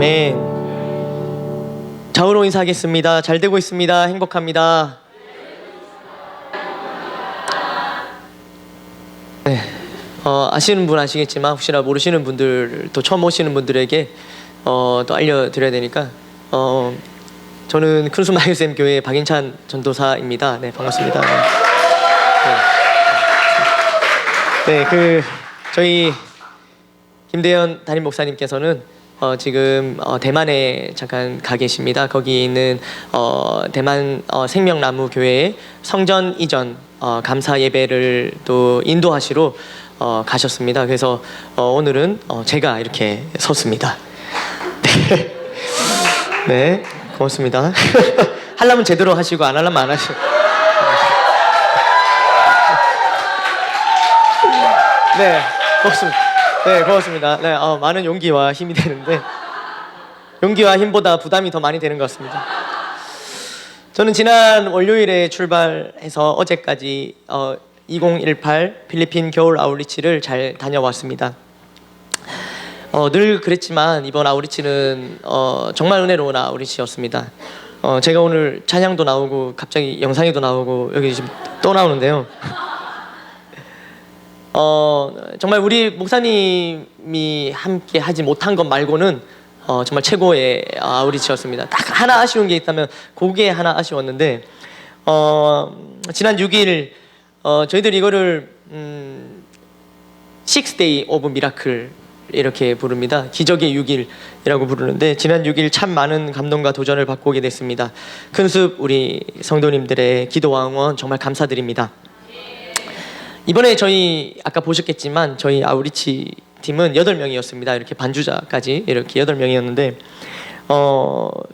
아멘. 좌우로 인사하겠습니다. 잘 되고 있습니다. 행복합니다. 네. 아시는 분 아시겠지만 혹시나 모르시는 분들, 또 처음 오시는 분들에게 또 알려드려야 되니까 저는 큰수 마이유쌤 교회 박인찬 전도사입니다. 네, 반갑습니다. 네, 저희 김대현 담임 목사님께서는 지금 대만에 잠깐 가 계십니다. 거기 있는 대만 생명나무 교회의 성전 이전 감사 예배를 또 인도하시러 가셨습니다. 그래서 오늘은 제가 이렇게 섰습니다. 네, 네, 고맙습니다. 하려면 제대로 하시고 안 하려면 안 하시고. 네, 고맙습니다. 네, 고맙습니다. 네, 많은 용기와 힘이 되는데 용기와 힘보다 부담이 더 많이 되는 것 같습니다. 저는 지난 월요일에 출발해서 어제까지 2018 필리핀 겨울 아웃리치를 잘 다녀왔습니다. 늘 그랬지만 이번 아웃리치는 정말 은혜로운 아웃리치였습니다. 제가 오늘 찬양도 나오고 갑자기 영상에도 나오고 여기 지금 또 나오는데요. 정말 우리 목사님이 함께 하지 못한 것 말고는 정말 최고의 아웃리치였습니다. 딱 하나 아쉬운 게 있다면 그게 하나 아쉬웠는데 지난 6일 저희들이 이거를 Six Day of Miracle 이렇게 부릅니다. 기적의 6일이라고 부르는데 지난 6일 참 많은 감동과 도전을 받고 오게 됐습니다. 큰숲 우리 성도님들의 기도와 응원 정말 감사드립니다. 이번에 저희 아까 보셨겠지만 저희 아우리치 팀은 8명이었습니다. 이렇게 반주자까지 이렇게 8명이었는데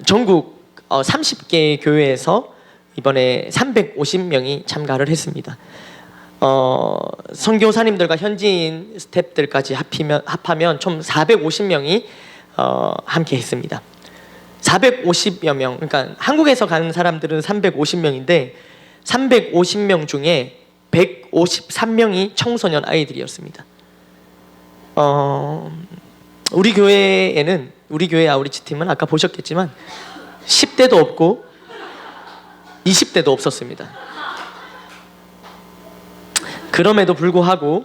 전국 30개 교회에서 이번에 350명이 참가를 했습니다. 선교사님들과 현지인 스태프들까지 합하면 총 450명이 함께 했습니다. 450여 명, 그러니까 한국에서 가는 사람들은 350명인데 350명 중에 153명이 청소년 아이들이었습니다. 우리 교회에는 우리 교회 아우리치 팀은 아까 보셨겠지만 10대도 없고 20대도 없었습니다. 그럼에도 불구하고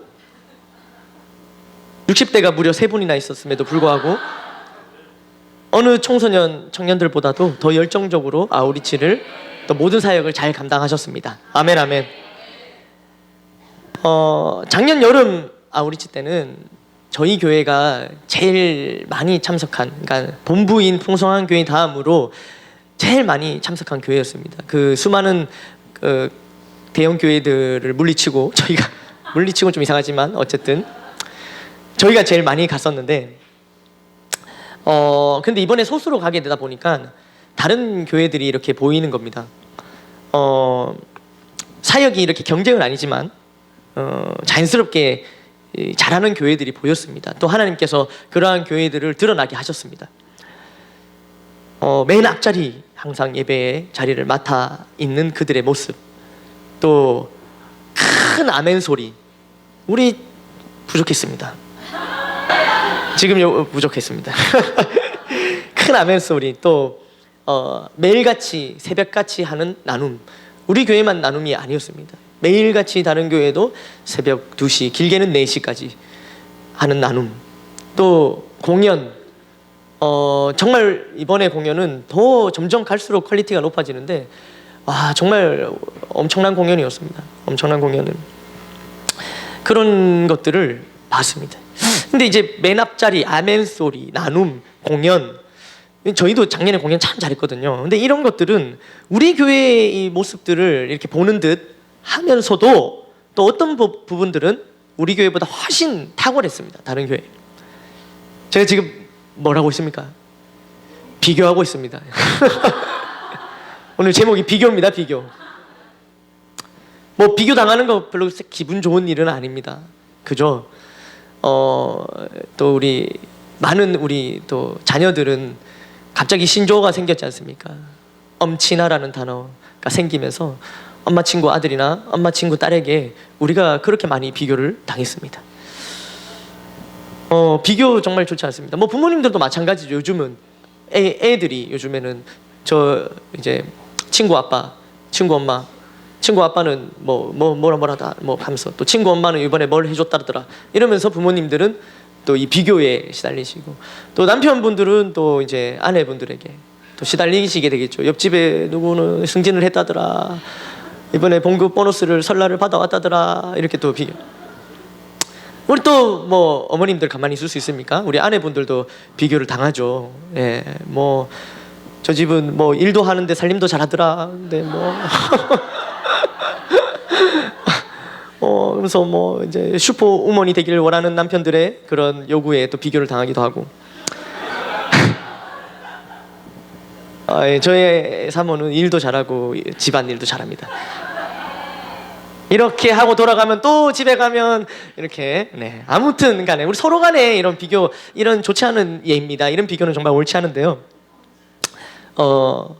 60대가 무려 3분이나 있었음에도 불구하고 어느 청소년 청년들보다도 더 열정적으로 아우리치를 또 모든 사역을 잘 감당하셨습니다. 아멘 아멘. 작년 여름 아우리치 때는 저희 교회가 제일 많이 참석한, 그러니까 본부인 풍성한 교회 다음으로 제일 많이 참석한 교회였습니다. 그 수많은 대형 교회들을 물리치고 저희가 물리치고는 좀 이상하지만 어쨌든 저희가 제일 많이 갔었는데 근데 이번에 소수로 가게 되다 보니까 다른 교회들이 이렇게 보이는 겁니다. 사역이 이렇게 경쟁은 아니지만 자연스럽게 잘하는 교회들이 보였습니다. 또 하나님께서 그러한 교회들을 드러나게 하셨습니다. 맨 앞자리 항상 예배의 자리를 맡아 있는 그들의 모습, 또 큰 아멘 소리, 우리 부족했습니다. 지금 부족했습니다. 큰 아멘 소리, 또 매일같이 새벽같이 하는 나눔, 우리 교회만 나눔이 아니었습니다. 매일같이 다른 교회도 새벽 2시, 길게는 4시까지 하는 나눔, 또 공연, 정말 이번에 공연은 더 점점 갈수록 퀄리티가 높아지는데 정말 엄청난 공연이었습니다. 엄청난 공연은 그런 것들을 봤습니다. 근데 이제 맨 앞자리 아멘 소리, 나눔, 공연, 저희도 작년에 공연 참 잘했거든요. 근데 이런 것들은 우리 교회의 이 모습들을 이렇게 보는 듯 하면서도 또 어떤 부분들은 우리 교회보다 훨씬 탁월했습니다. 다른 교회. 제가 지금 뭘 하고 있습니까? 비교하고 있습니다. 오늘 제목이 비교입니다. 비교. 뭐 비교 당하는 거 별로 기분 좋은 일은 아닙니다. 그죠? 또 우리 많은 우리 또 자녀들은 갑자기 신조어가 생겼지 않습니까? 엄친아라는 단어가 생기면서 엄마 친구 아들이나 엄마 친구 딸에게 우리가 그렇게 많이 비교를 당했습니다. 비교 정말 좋지 않습니다. 뭐 부모님들도 마찬가지죠. 요즘은 애들이 요즘에는 저 이제 친구 아빠, 친구 엄마, 친구 아빠는 뭐라다 뭐 하면서 또 친구 엄마는 이번에 뭘 해줬다더라 이러면서 부모님들은 또 이 비교에 시달리시고 또 남편분들은 또 이제 아내분들에게 또 시달리시게 되겠죠. 옆집에 누구는 승진을 했다더라, 이번에 봉급 보너스를 설날을 받아왔다더라, 이렇게 또 비교. 우리 또 뭐 어머님들 가만히 있을 수 있습니까? 우리 아내분들도 비교를 당하죠. 예, 뭐 저 집은 뭐 일도 하는데 살림도 잘하더라. 근데 뭐 그래서 뭐 이제 슈퍼 우먼이 되기를 원하는 남편들의 그런 요구에 또 비교를 당하기도 하고. 예, 저의 사모는 일도 잘하고 집안 일도 잘합니다. 이렇게 하고 돌아가면 또 집에 가면 이렇게, 네, 아무튼 간에 우리 서로 간에 이런 비교, 이런 좋지 않은 예입니다. 이런 비교는 정말 옳지 않은데요.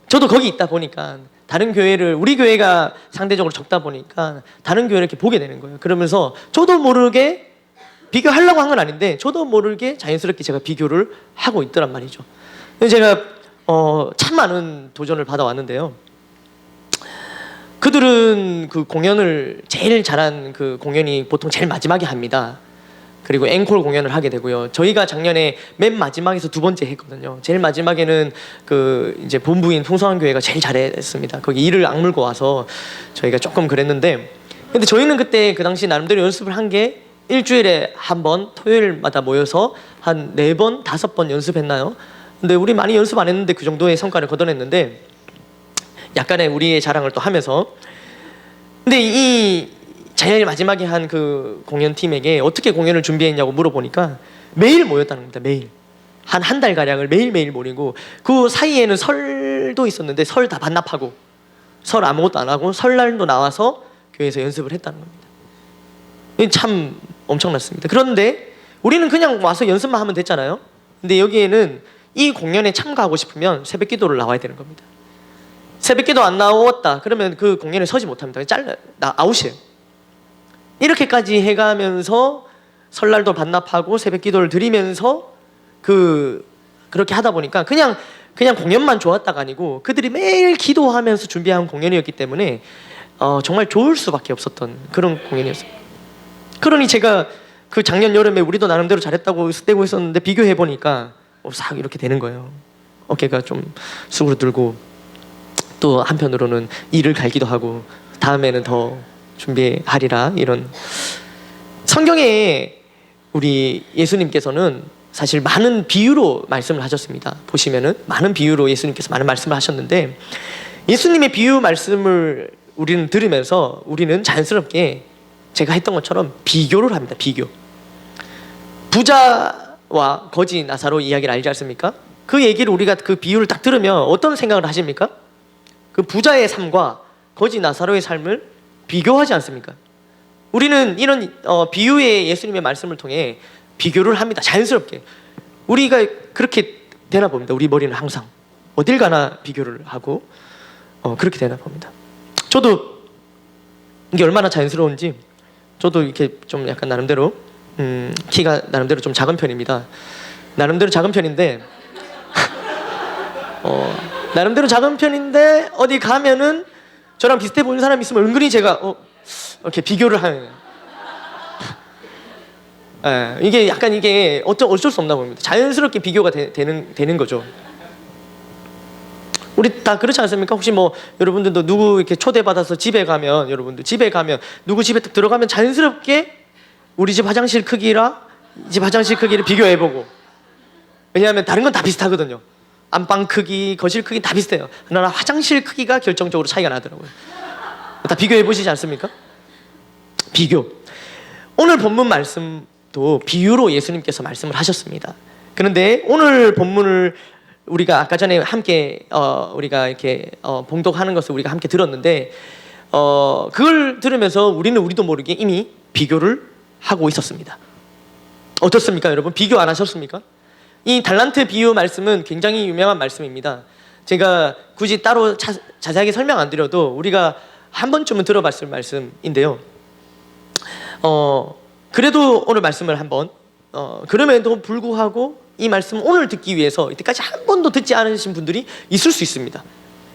저도 거기 있다 보니까 다른 교회를, 우리 교회가 상대적으로 적다 보니까 다른 교회를 이렇게 보게 되는 거예요. 그러면서 저도 모르게 비교하려고 한 건 아닌데 저도 모르게 자연스럽게 제가 비교를 하고 있더란 말이죠. 제가 참 많은 도전을 받아왔는데요. 그들은 그 공연을 제일 잘한 그 공연이 보통 제일 마지막에 합니다. 그리고 앵콜 공연을 하게 되고요. 저희가 작년에 맨 마지막에서 두 번째 했거든요. 제일 마지막에는 그 이제 본부인 풍성한교회가 제일 잘했습니다. 거기 이를 악물고 와서 저희가 조금 그랬는데, 근데 저희는 그때 그 당시 나름대로 연습을 한 게 일주일에 한 번 토요일마다 모여서 한 4번, 5번 연습했나요? 근데 우리 많이 연습 안 했는데 그 정도의 성과를 거둬냈는데, 약간의 우리의 자랑을 또 하면서. 근데 이 제일 마지막에 한 그 공연팀에게 어떻게 공연을 준비했냐고 물어보니까 매일 모였다는 겁니다. 매일 한 달가량을 매일매일 모이고, 그 사이에는 설도 있었는데 설 다 반납하고 설 아무것도 안 하고 설날도 나와서 교회에서 연습을 했다는 겁니다. 참 엄청났습니다. 그런데 우리는 그냥 와서 연습만 하면 됐잖아요. 근데 여기에는 이 공연에 참가하고 싶으면 새벽 기도를 나와야 되는 겁니다. 새벽 기도 안 나왔다 그러면 그 공연에 서지 못합니다. 아웃이에요. 이렇게까지 해가면서 설날도 반납하고 새벽 기도를 드리면서 그렇게 하다 보니까 그냥 공연만 좋았다가 아니고 그들이 매일 기도하면서 준비한 공연이었기 때문에 정말 좋을 수밖에 없었던 그런 공연이었어요. 그러니 제가 그 작년 여름에 우리도 나름대로 잘했다고 쓰대고 있었는데 비교해 보니까 싹 이렇게 되는 거예요. 어깨가 좀 수그러들고 또 한편으로는 이를 갈기도 하고 다음에는 더 준비하리라. 이런 성경에 우리 예수님께서는 사실 많은 비유로 말씀을 하셨습니다. 보시면은 많은 비유로 예수님께서 많은 말씀을 하셨는데, 예수님의 비유 말씀을 우리는 들으면서 우리는 자연스럽게 제가 했던 것처럼 비교를 합니다. 비교. 부자와 거지 나사로 이야기를 알지 않습니까? 그 얘기를 우리가 그 비유를 딱 들으면 어떤 생각을 하십니까? 그 부자의 삶과 거지 나사로의 삶을 비교하지 않습니까? 우리는 이런 비유의 예수님의 말씀을 통해 비교를 합니다. 자연스럽게 우리가 그렇게 되나 봅니다. 우리 머리는 항상 어딜 가나 비교를 하고 그렇게 되나 봅니다. 저도 이게 얼마나 자연스러운지, 저도 이렇게 좀 약간 나름대로 키가 나름대로 좀 작은 편입니다. 나름대로 작은 편인데 나름대로 작은 편인데 어디 가면은 저랑 비슷해 보이는 사람이 있으면 은근히 제가 이렇게 비교를 하는. 이게 약간 이게 어쩔 수 없나 봅니다. 자연스럽게 비교가 되는 거죠. 우리 다 그렇지 않습니까? 혹시 뭐 여러분들도 누구 이렇게 초대받아서 집에 가면, 여러분들 집에 가면 누구 집에 딱 들어가면 자연스럽게 우리 집 화장실 크기랑 이 집 화장실 크기를 비교해보고. 왜냐하면 다른 건 다 비슷하거든요. 안방 크기, 거실 크기 다 비슷해요. 그러나 화장실 크기가 결정적으로 차이가 나더라고요. 다 비교해 보시지 않습니까? 비교. 오늘 본문 말씀도 비유로 예수님께서 말씀을 하셨습니다. 그런데 오늘 본문을 우리가 아까 전에 함께 우리가 이렇게 봉독하는 것을 우리가 함께 들었는데, 그걸 들으면서 우리도 모르게 이미 비교를 하고 있었습니다. 어떻습니까, 여러분? 비교 안 하셨습니까? 이 달란트 비유 말씀은 굉장히 유명한 말씀입니다. 제가 굳이 따로 자세하게 설명 안 드려도 우리가 한 번쯤은 들어봤을 말씀인데요. 그래도 오늘 말씀을 한번 그럼에도 불구하고 이 말씀 오늘 듣기 위해서 이때까지 한 번도 듣지 않으신 분들이 있을 수 있습니다.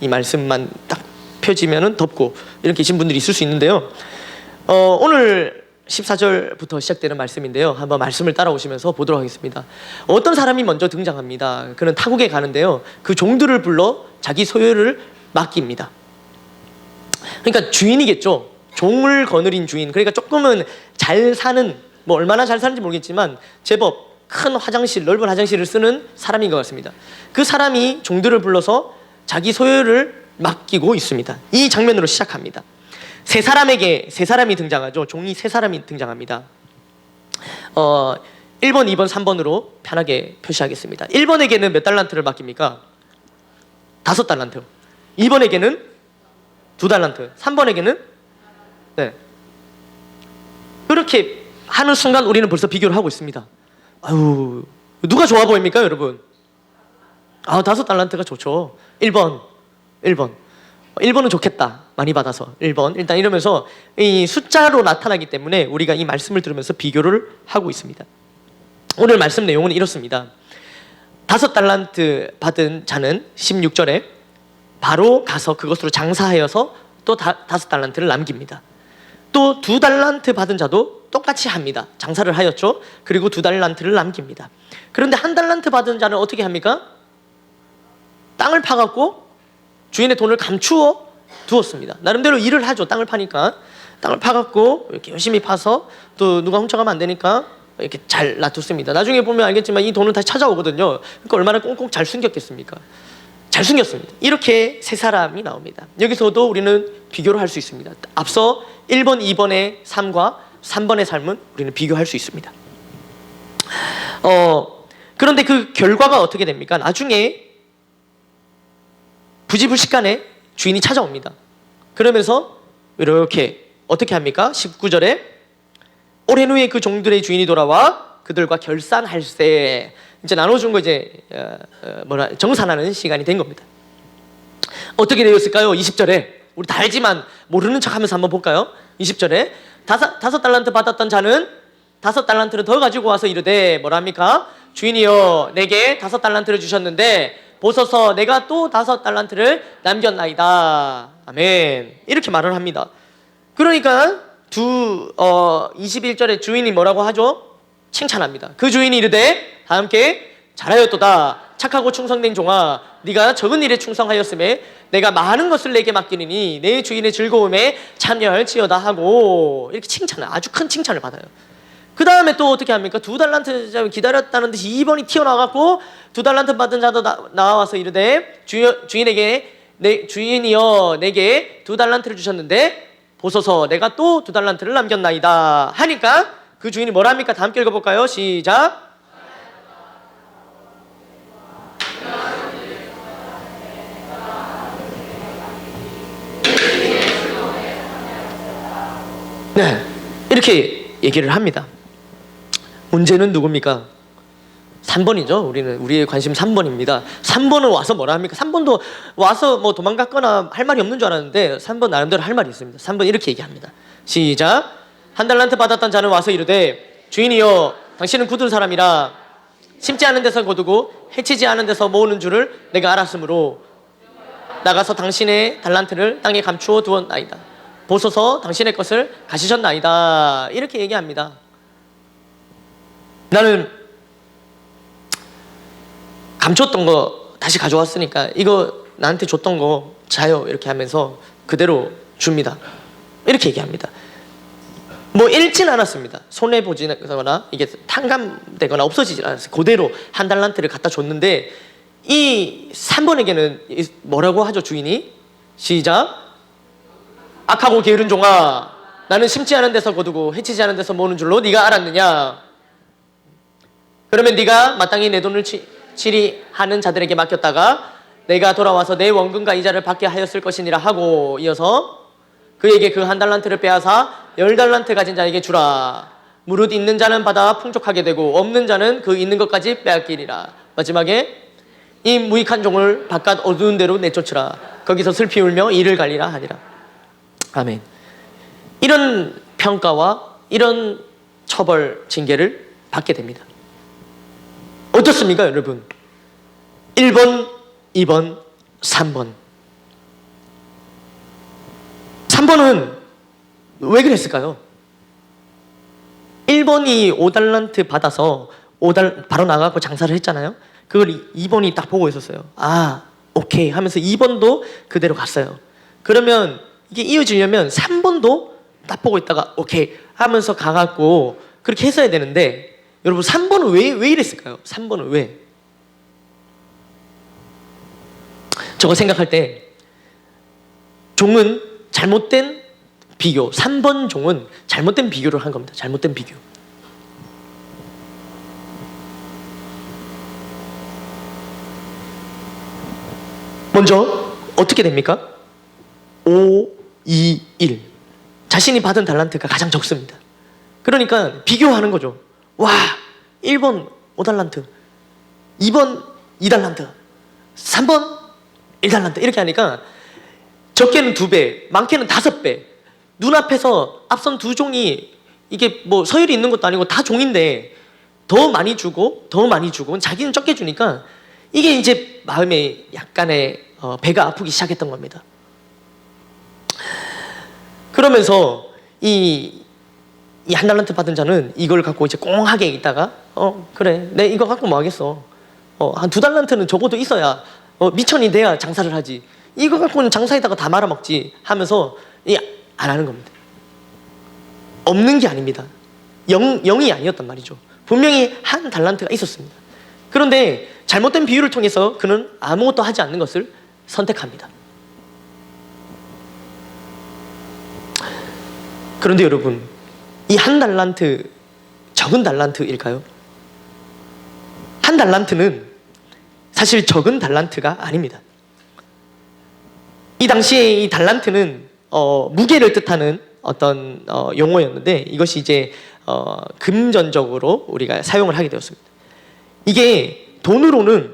이 말씀만 딱 펴지면은 덮고 이렇게 계신 분들이 있을 수 있는데요. 오늘 14절부터 시작되는 말씀인데요. 한번 말씀을 따라오시면서 보도록 하겠습니다. 어떤 사람이 먼저 등장합니다. 그는 타국에 가는데요. 그 종들을 불러 자기 소유를 맡깁니다. 그러니까 주인이겠죠. 종을 거느린 주인. 그러니까 조금은 잘 사는, 뭐 얼마나 잘 사는지 모르겠지만 제법 큰 화장실, 넓은 화장실을 쓰는 사람인 것 같습니다. 그 사람이 종들을 불러서 자기 소유를 맡기고 있습니다. 이 장면으로 시작합니다. 세 사람이 등장하죠. 종이 세 사람이 등장합니다. 1번, 2번, 3번으로 편하게 표시하겠습니다. 1번에게는 몇 달란트를 맡깁니까? 5달란트. 2번에게는 2달란트. 3번에게는 네. 그렇게 하는 순간 우리는 벌써 비교를 하고 있습니다. 아유, 누가 좋아 보입니까, 여러분? 5달란트가 좋죠. 1번은 좋겠다. 많이 받아서 1번. 일단 이러면서 이 숫자로 나타나기 때문에 우리가 이 말씀을 들으면서 비교를 하고 있습니다. 오늘 말씀 내용은 이렇습니다. 5달란트 받은 자는 16절에 바로 가서 그것으로 장사하여서 또 5달란트를 남깁니다. 또 2달란트 받은 자도 똑같이 합니다. 장사를 하였죠. 그리고 2달란트를 남깁니다. 그런데 1달란트 받은 자는 어떻게 합니까? 땅을 파갖고 주인의 돈을 감추어 두었습니다. 나름대로 일을 하죠. 땅을 파니까. 땅을 파갖고 이렇게 열심히 파서 또 누가 훔쳐가면 안 되니까 이렇게 잘 놔뒀습니다. 나중에 보면 알겠지만 이 돈은 다시 찾아오거든요. 그러니까 얼마나 꽁꽁 잘 숨겼겠습니까? 잘 숨겼습니다. 이렇게 세 사람이 나옵니다. 여기서도 우리는 비교를 할 수 있습니다. 앞서 1번, 2번의 삶과 3번의 삶은 우리는 비교할 수 있습니다. 그런데 그 결과가 어떻게 됩니까? 나중에 부지불식간에 주인이 찾아옵니다. 그러면서 이렇게 어떻게 합니까? 19절에 오랜 후에 그 종들의 주인이 돌아와 그들과 결산할세. 이제 나눠준 거 이제 정산하는 시간이 된 겁니다. 어떻게 되었을까요? 20절에 우리 다 알지만 모르는 척하면서 한번 볼까요? 20절에 5달란트 받았던 자는 5달란트를 더 가지고 와서 이르되 뭐라 합니까? 주인이여 내게 5달란트를 주셨는데 보소서 내가 또 5달란트를 남겼나이다. 아멘. 이렇게 말을 합니다. 그러니까 21절에 주인이 뭐라고 하죠? 칭찬합니다. 그 주인이 이르되 다 함께 잘하였도다. 착하고 충성된 종아 네가 적은 일에 충성하였음에 내가 많은 것을 내게 맡기느니 내 주인의 즐거움에 참여할지어다 하고 이렇게 칭찬을, 아주 큰 칭찬을 받아요. 그 다음에 또 어떻게 합니까? 2달란트 기다렸다는 듯이 2번이 튀어나와갖고 2달란트 받은 자도 나와서 이르되 주인에게 주인이여 내게 2달란트를 주셨는데 보소서 내가 또 2달란트를 남겼나이다 하니까 그 주인이 뭐라 합니까? 다 함께 읽어볼까요? 시작. 네, 이렇게 얘기를 합니다. 문제는 누굽니까? 3번이죠. 우리의 관심 3번입니다. 3번은 와서 뭐라 합니까? 3번도 와서 뭐 도망갔거나 할 말이 없는 줄 알았는데 3번 나름대로 할 말이 있습니다. 3번 이렇게 얘기합니다. 시작. 1달란트 받았던 자는 와서 이르되 주인이여 당신은 굳은 사람이라 심지 않은 데서 거두고 해치지 않은 데서 모으는 줄을 내가 알았으므로 나가서 당신의 달란트를 땅에 감추어 두었나이다. 보소서 당신의 것을 가지셨나이다. 이렇게 얘기합니다. 나는 감췄던 거 다시 가져왔으니까 이거 나한테 줬던 거 자요. 이렇게 하면서 그대로 줍니다. 이렇게 얘기합니다. 뭐 잃진 않았습니다. 손해보지거나 이게 탕감되거나 없어지지 않았어요. 그대로 1달란트를 갖다 줬는데 이 3번에게는 뭐라고 하죠? 주인이 시작. 악하고 게으른 종아 나는 심지 않은 데서 거두고 해치지 않은 데서 모으는 줄로 네가 알았느냐? 그러면 네가 마땅히 내 돈을 치리하는 자들에게 맡겼다가 내가 돌아와서 내 원금과 이자를 받게 하였을 것이니라 하고 이어서 그에게 그 1달란트를 빼앗아 10달란트 가진 자에게 주라. 무릇 있는 자는 받아 풍족하게 되고 없는 자는 그 있는 것까지 빼앗기리라. 마지막에 이 무익한 종을 바깥 어두운 데로 내쫓으라. 거기서 슬피 울며 이를 갈리라 하니라. 아멘. 이런 평가와 이런 처벌 징계를 받게 됩니다. 어떻습니까, 여러분? 1번, 2번, 3번. 3번은 왜 그랬을까요? 1번이 5달란트 받아서 바로 나가고 장사를 했잖아요. 그걸 2번이 딱 보고 있었어요. 아, 오케이 하면서 2번도 그대로 갔어요. 그러면 이게 이어지려면 3번도 딱 보고 있다가 오케이 하면서 가갖고 그렇게 했어야 되는데, 여러분 3번은 왜 이랬을까요? 3번은 왜? 저거 생각할 때 종은 잘못된 비교, 3번 종은 잘못된 비교를 한 겁니다. 잘못된 비교. 먼저 어떻게 됩니까? 5, 2, 1. 자신이 받은 달란트가 가장 적습니다. 그러니까 비교하는 거죠. 와, 1번 5달란트, 2번 2달란트, 3번 1달란트 이렇게 하니까 적게는 2배, 많게는 5배. 눈앞에서 앞선 두 종이 이게 뭐 서열이 있는 것도 아니고 다 종인데 더 많이 주고 자기는 적게 주니까 이게 이제 마음에 약간의 배가 아프기 시작했던 겁니다. 그러면서 이 한 달란트 받은 자는 이걸 갖고 이제 꽁하게 있다가 그래, 내 이거 갖고 뭐 하겠어. 한 2달란트는 적어도 있어야 미천이 돼야 장사를 하지. 이거 갖고는 장사에다가 다 말아먹지 하면서 안 하는 겁니다. 없는 게 아닙니다. 0이 아니었단 말이죠. 분명히 한 달란트가 있었습니다. 그런데 잘못된 비유를 통해서 그는 아무것도 하지 않는 것을 선택합니다. 그런데 여러분, 이 한 달란트 적은 달란트일까요? 한 달란트는 사실 적은 달란트가 아닙니다. 이 당시에 이 달란트는 무게를 뜻하는 어떤 용어였는데, 이것이 이제 금전적으로 우리가 사용을 하게 되었습니다. 이게 돈으로는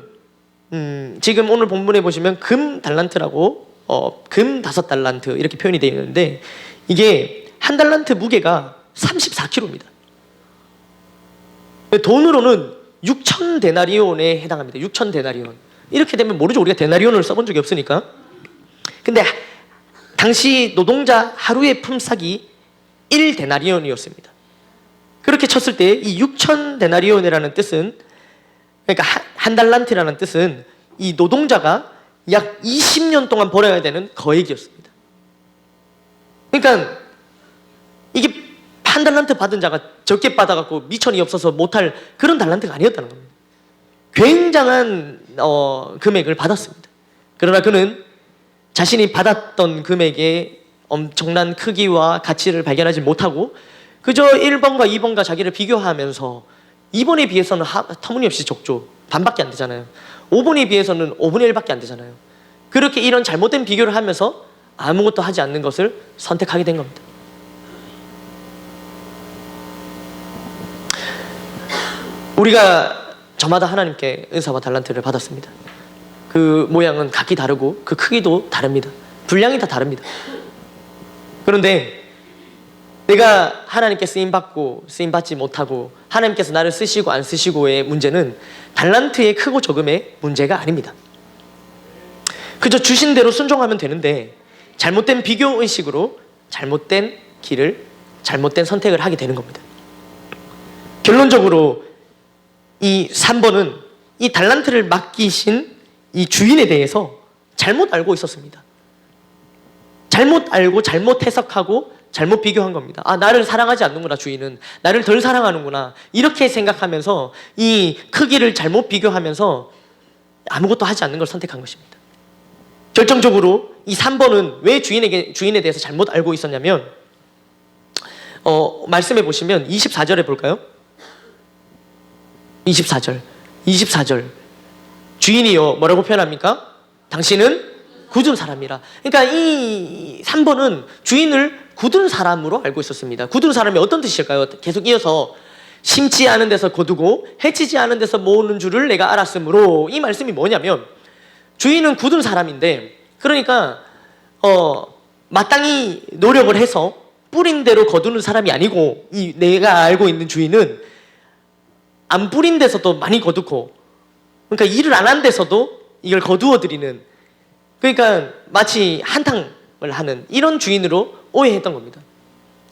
지금 오늘 본문에 보시면 금 달란트라고 금 5달란트 이렇게 표현이 되어 있는데, 이게 한 달란트 무게가 34kg입니다. 돈으로는 6천 데나리온에 해당합니다. 6천 데나리온. 이렇게 되면 모르죠. 우리가 데나리온을 써본 적이 없으니까. 근데 당시 노동자 하루의 품삯이 1데나리온이었습니다. 그렇게 쳤을 때 이 6천 데나리온이라는 뜻은, 그러니까 한 달란트라는 뜻은 이 노동자가 약 20년 동안 벌어야 되는 거액이었습니다. 그러니까 이게 한 달란트 받은 자가 적게 받아갖고 미천이 없어서 못할 그런 달란트가 아니었다는 겁니다. 굉장한 금액을 받았습니다. 그러나 그는 자신이 받았던 금액의 엄청난 크기와 가치를 발견하지 못하고 그저 1번과 2번과 자기를 비교하면서 2번에 비해서는 터무니없이 적죠. 반밖에 안 되잖아요. 5번에 비해서는 5분의 1밖에 안 되잖아요. 그렇게 이런 잘못된 비교를 하면서 아무것도 하지 않는 것을 선택하게 된 겁니다. 우리가 저마다 하나님께 은사와 달란트를 받았습니다. 그 모양은 각기 다르고 그 크기도 다릅니다. 분량이 다 다릅니다. 그런데 내가 하나님께 쓰임받고 쓰임받지 못하고 하나님께서 나를 쓰시고 안 쓰시고의 문제는 달란트의 크고 적음의 문제가 아닙니다. 그저 주신 대로 순종하면 되는데 잘못된 비교의식으로 잘못된 길을, 잘못된 선택을 하게 되는 겁니다. 결론적으로 이 3번은 이 달란트를 맡기신 이 주인에 대해서 잘못 알고 있었습니다. 잘못 알고 잘못 해석하고 잘못 비교한 겁니다. 아, 나를 사랑하지 않는구나, 주인은. 나를 덜 사랑하는구나. 이렇게 생각하면서 이 크기를 잘못 비교하면서 아무것도 하지 않는 걸 선택한 것입니다. 결정적으로 이 3번은 왜 주인에 대해서 잘못 알고 있었냐면 말씀해 보시면 24절에 볼까요? 24절 주인이요 뭐라고 표현합니까? 당신은 굳은 사람이라. 그러니까 이 3번은 주인을 굳은 사람으로 알고 있었습니다. 굳은 사람이 어떤 뜻일까요? 계속 이어서 심지 않은 데서 거두고 해치지 않은 데서 모으는 줄을 내가 알았으므로, 이 말씀이 뭐냐면 주인은 굳은 사람인데, 그러니까 마땅히 노력을 해서 뿌린 대로 거두는 사람이 아니고, 이 내가 알고 있는 주인은 안 뿌린 데서도 많이 거두고 그러니까 일을 안 한 데서도 이걸 거두어 드리는, 그러니까 마치 한탕을 하는 이런 주인으로 오해했던 겁니다.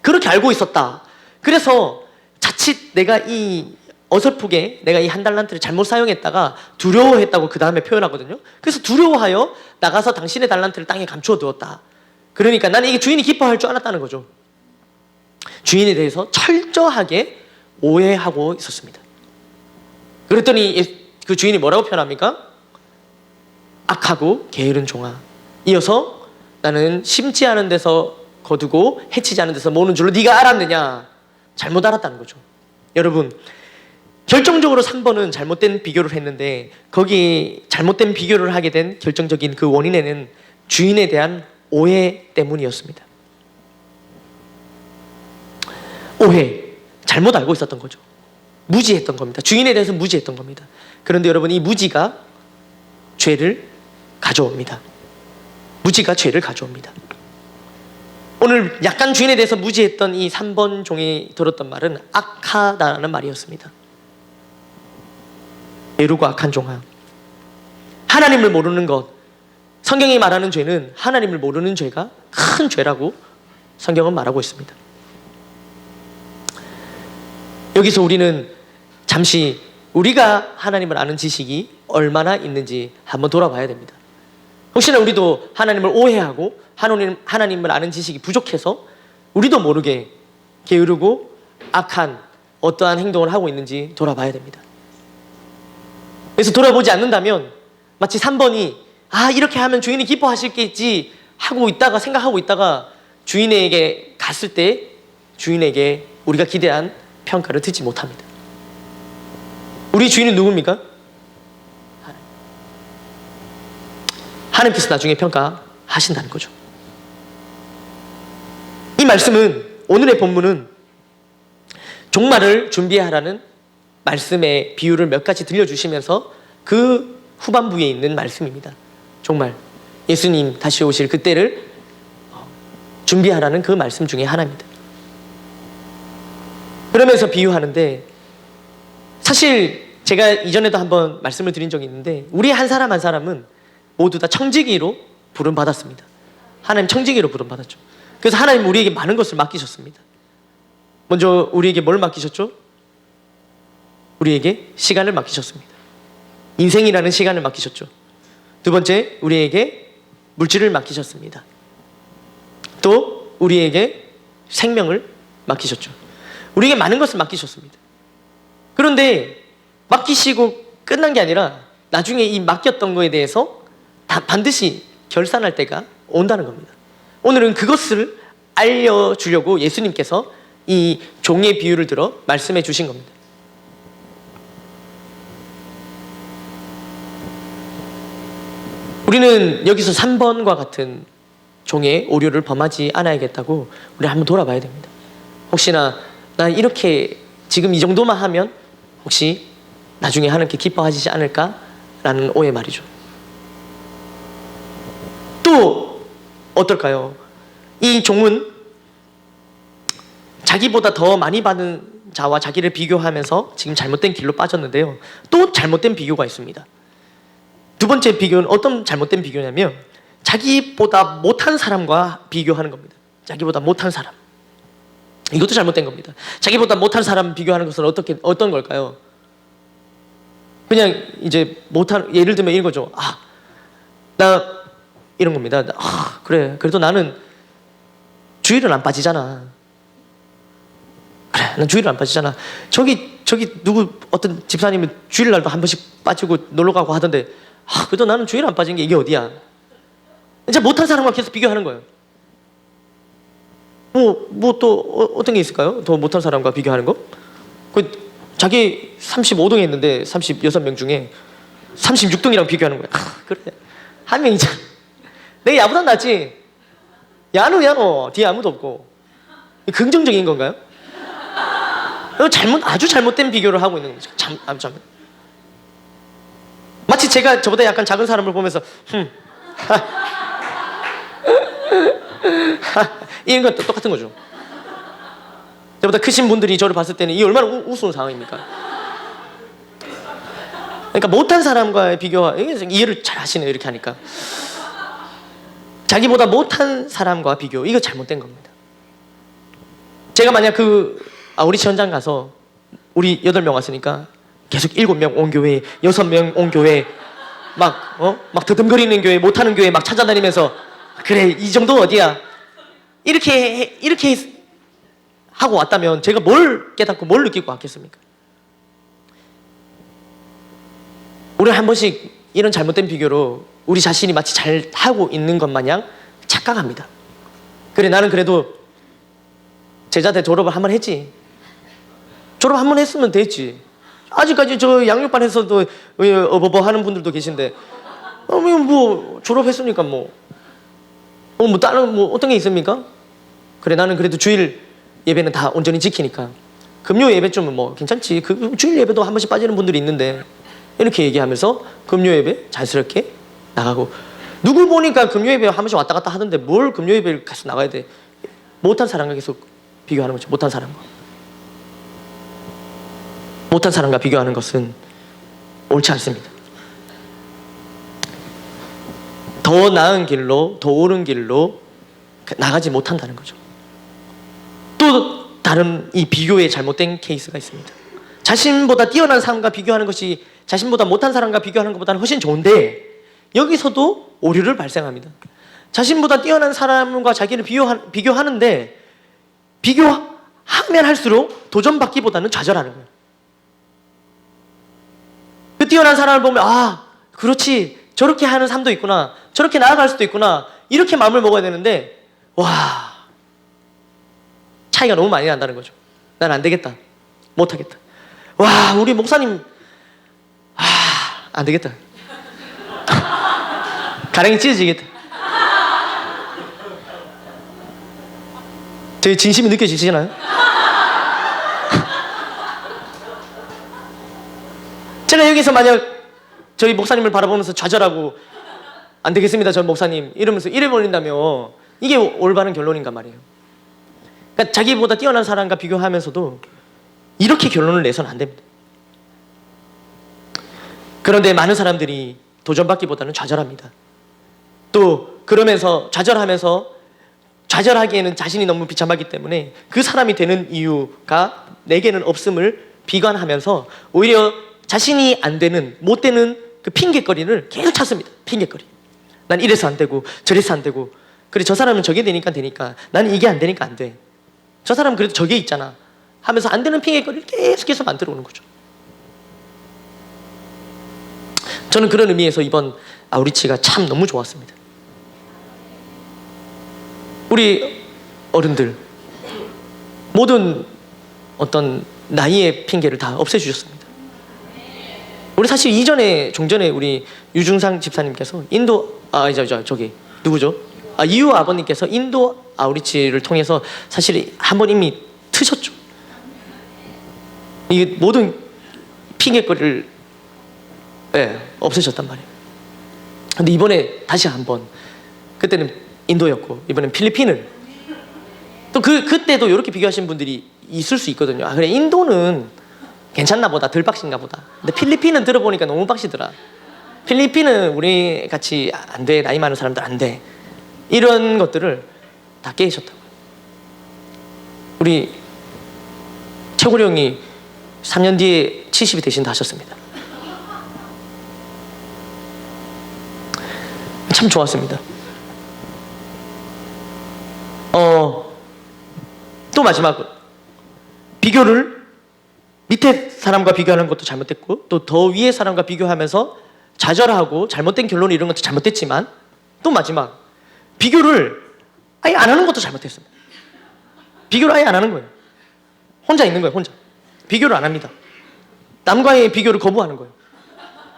그렇게 알고 있었다. 그래서 자칫 내가 이 어설프게 내가 이 한 달란트를 잘못 사용했다가 두려워했다고 그 다음에 표현하거든요. 그래서 두려워하여 나가서 당신의 달란트를 땅에 감추어 두었다. 그러니까 나는 이게 주인이 기뻐할 줄 알았다는 거죠. 주인에 대해서 철저하게 오해하고 있었습니다. 그랬더니 그 주인이 뭐라고 표현합니까? 악하고 게으른 종아. 이어서 나는 심지 않은 데서 거두고 해치지 않은 데서 모으는 줄로 네가 알았느냐? 잘못 알았다는 거죠. 여러분, 결정적으로 3번은 잘못된 비교를 했는데 거기 잘못된 비교를 하게 된 결정적인 그 원인에는 주인에 대한 오해 때문이었습니다. 오해, 잘못 알고 있었던 거죠. 무지했던 겁니다. 주인에 대해서 무지했던 겁니다. 그런데 여러분, 이 무지가 죄를 가져옵니다. 무지가 죄를 가져옵니다. 오늘 약간 주인에 대해서 무지했던 이 3번 종이 들었던 말은 악하다라는 말이었습니다. 게으르고 악한 종아. 하나님을 모르는 것, 성경이 말하는 죄는 하나님을 모르는 죄가 큰 죄라고 성경은 말하고 있습니다. 여기서 우리는 잠시 우리가 하나님을 아는 지식이 얼마나 있는지 한번 돌아봐야 됩니다. 혹시나 우리도 하나님을 오해하고 하나님을 아는 지식이 부족해서 우리도 모르게 게으르고 악한 어떠한 행동을 하고 있는지 돌아봐야 됩니다. 그래서 돌아보지 않는다면 마치 3번이 이렇게 하면 주인이 기뻐하실겠지 하고 있다가 생각하고 있다가 주인에게 갔을 때 주인에게 우리가 기대한 평가를 듣지 못합니다. 우리 주인은 누굽니까? 하나님께서 나중에 평가하신다는 거죠. 이 말씀은, 오늘의 본문은 종말을 준비하라는 말씀의 비유를 몇 가지 들려주시면서 그 후반부에 있는 말씀입니다. 종말, 예수님 다시 오실 그때를 준비하라는 그 말씀 중에 하나입니다. 그러면서 비유하는데, 사실 제가 이전에도 한번 말씀을 드린 적이 있는데 우리 한 사람 한 사람은 모두 다 청지기로 부름받았습니다. 하나님 청지기로 부름받았죠. 그래서 하나님 우리에게 많은 것을 맡기셨습니다. 먼저 우리에게 뭘 맡기셨죠? 우리에게 시간을 맡기셨습니다. 인생이라는 시간을 맡기셨죠. 두 번째, 우리에게 물질을 맡기셨습니다. 또 우리에게 생명을 맡기셨죠. 우리에게 많은 것을 맡기셨습니다. 그런데 맡기시고 끝난 게 아니라 나중에 이 맡겼던 거에 대해서 다 반드시 결산할 때가 온다는 겁니다. 오늘은 그것을 알려주려고 예수님께서 이 종의 비유를 들어 말씀해 주신 겁니다. 우리는 여기서 3번과 같은 종의 오류를 범하지 않아야겠다고 우리 한번 돌아봐야 됩니다. 혹시나 나 이렇게 지금 이 정도만 하면 혹시 나중에 하나님께 기뻐하시지 않을까라는 오해 말이죠. 또 어떨까요? 이 종은 자기보다 더 많이 받은 자와 자기를 비교하면서 지금 잘못된 길로 빠졌는데요. 또 잘못된 비교가 있습니다. 두 번째 비교는 어떤 잘못된 비교냐면 자기보다 못한 사람과 비교하는 겁니다. 자기보다 못한 사람. 이것도 잘못된 겁니다. 자기보다 못한 사람 비교하는 것은 어떤 걸까요? 그냥 이제 못한, 예를 들면 이거죠. 나 이런 겁니다. 그래, 그래도 나는 주일은 안 빠지잖아. 그래, 난 주일은 안 빠지잖아. 저기 누구 어떤 집사님은 주일날도 한 번씩 빠지고 놀러 가고 하던데 그래도 나는 주일 안 빠진 게 이게 어디야? 이제 못한 사람과 계속 비교하는 거예요. 뭐 또 어떤 게 있을까요? 더 못한 사람과 비교하는 거? 자기 35등에 있는데 36명 중에 36등이랑 비교하는 거야. 그래, 한 명이잖아. 내가 야보다 낫지. 야노 뒤에 아무도 없고. 긍정적인 건가요? 아주 잘못된 비교를 하고 있는 거죠. 마치 제가 저보다 약간 작은 사람을 보면서 이런 것도 똑같은 거죠. 저보다 크신 분들이 저를 봤을 때는 이 얼마나 우스운 상황입니까? 그러니까 못한 사람과의 비교, 이해를 잘 하시네요. 이렇게 하니까. 자기보다 못한 사람과 비교, 이거 잘못된 겁니다. 제가 만약 우리 현장 가서 우리 8명 왔으니까 계속 7명 온 교회, 6명 온 교회, 막 더듬거리는 교회, 못하는 교회 막 찾아다니면서 그래, 이 정도 어디야? 이렇게 하고 왔다면 제가 뭘 깨닫고 뭘 느끼고 왔겠습니까? 우리 한 번씩 이런 잘못된 비교로 우리 자신이 마치 잘 하고 있는 것 마냥 착각합니다. 그래, 나는 그래도 제자대 졸업을 한 번 했지. 졸업 한 번 했으면 됐지. 아직까지 저 양육반에서도 어버버 하는 분들도 계신데, 뭐 졸업했으니까 다른 어떤 게 있습니까? 그래, 나는 그래도 주일 예배는 다 온전히 지키니까 금요 예배쯤은 괜찮지. 주일 예배도 한 번씩 빠지는 분들이 있는데, 이렇게 얘기하면서 금요 예배 자연스럽게 나가고, 누구 보니까 금요 예배 한 번씩 왔다 갔다 하던데 뭘 금요 예배를 계속 나가야 돼? 못한 사람과 계속 비교하는 거죠. 못한 사람과 비교하는 것은 옳지 않습니다. 더 나은 길로, 더 옳은 길로 나가지 못한다는 거죠. 또 다른 이 비교의 잘못된 케이스가 있습니다. 자신보다 뛰어난 사람과 비교하는 것이 자신보다 못한 사람과 비교하는 것보다는 훨씬 좋은데, 여기서도 오류를 발생합니다. 자신보다 뛰어난 사람과 자기를 비교하는데, 비교하면 할수록 도전받기보다는 좌절하는 거예요. 그 뛰어난 사람을 보면, 그렇지, 저렇게 하는 삶도 있구나, 저렇게 나아갈 수도 있구나, 이렇게 마음을 먹어야 되는데, 차이가 너무 많이 난다는 거죠. 난 안 되겠다, 못하겠다. 우리 목사님 안 되겠다. 가랑이 찢어지겠다. 저희 진심이 느껴지시나요? 제가 여기서 만약 저희 목사님을 바라보면서 좌절하고 안 되겠습니다, 저 목사님 이러면서 이래버린다면 이게 올바른 결론인가 말이에요. 그러니까 자기보다 뛰어난 사람과 비교하면서도 이렇게 결론을 내서는 안 됩니다. 그런데 많은 사람들이 도전받기보다는 좌절합니다. 또 그러면서 좌절하기에는 자신이 너무 비참하기 때문에 그 사람이 되는 이유가 내게는 없음을 비관하면서 오히려 자신이 안 되는, 못 되는 그 핑계거리를 계속 찾습니다. 핑계거리. 난 이래서 안 되고 저래서 안 되고, 그래 저 사람은 저게 되니까 나는 이게 안 되니까 안 돼. 저 사람은 그래도 저게 있잖아 하면서 안 되는 핑계거리를 계속해서 만들어 오는 거죠. 저는 그런 의미에서 이번 아우리치가 참 너무 좋았습니다. 우리 어른들 모든 어떤 나이의 핑계를 다 없애주셨습니다. 우리 사실 종전에 우리 유중상 집사님께서 저기 누구죠? 이유 아버님께서 인도 아우리치를 통해서 사실 한번 이미 트셨죠. 이 모든 핑계거리를 없애셨단 말이에요. 근데 이번에 다시 한번, 그때는 인도였고 이번엔 필리핀을, 또 그때도 이렇게 비교하신 분들이 있을 수 있거든요. 그래 인도는 괜찮나 보다, 덜 빡신가 보다. 근데 필리핀은 들어보니까 너무 빡시더라. 필리핀은 우리 같이 안 돼, 나이 많은 사람들 안 돼, 이런 것들을 다 깨셨다고. 우리 최고리 형이 3년 뒤에 70이 되신다 하셨습니다. 참 좋았습니다. 또 마지막, 비교를 밑에 사람과 비교하는 것도 잘못됐고, 또 더 위에 사람과 비교하면서 좌절하고 잘못된 결론을 이런 것도 잘못됐지만, 또 마지막, 비교를 아예 안 하는 것도 잘못했습니다. 비교를 아예 안 하는 거예요. 혼자 있는 거예요, 혼자. 비교를 안 합니다. 남과의 비교를 거부하는 거예요.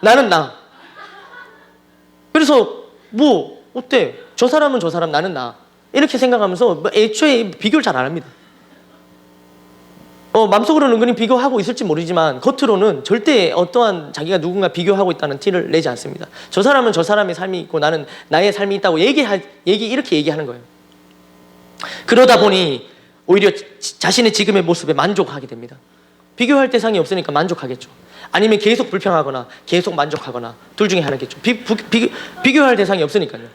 나는 나. 그래서 어때? 저 사람은 저 사람, 나는 나. 이렇게 생각하면서 애초에 비교를 잘 안 합니다. 마음속으로는 은근히 비교하고 있을지 모르지만 겉으로는 절대 어떠한 자기가 누군가 비교하고 있다는 티를 내지 않습니다. 저 사람은 저 사람의 삶이 있고 나는 나의 삶이 있다고 이렇게 얘기하는 거예요. 그러다 보니 오히려 자신의 지금의 모습에 만족하게 됩니다. 비교할 대상이 없으니까 만족하겠죠. 아니면 계속 불평하거나 계속 만족하거나 둘 중에 하나겠죠. 비교할 대상이 없으니까요.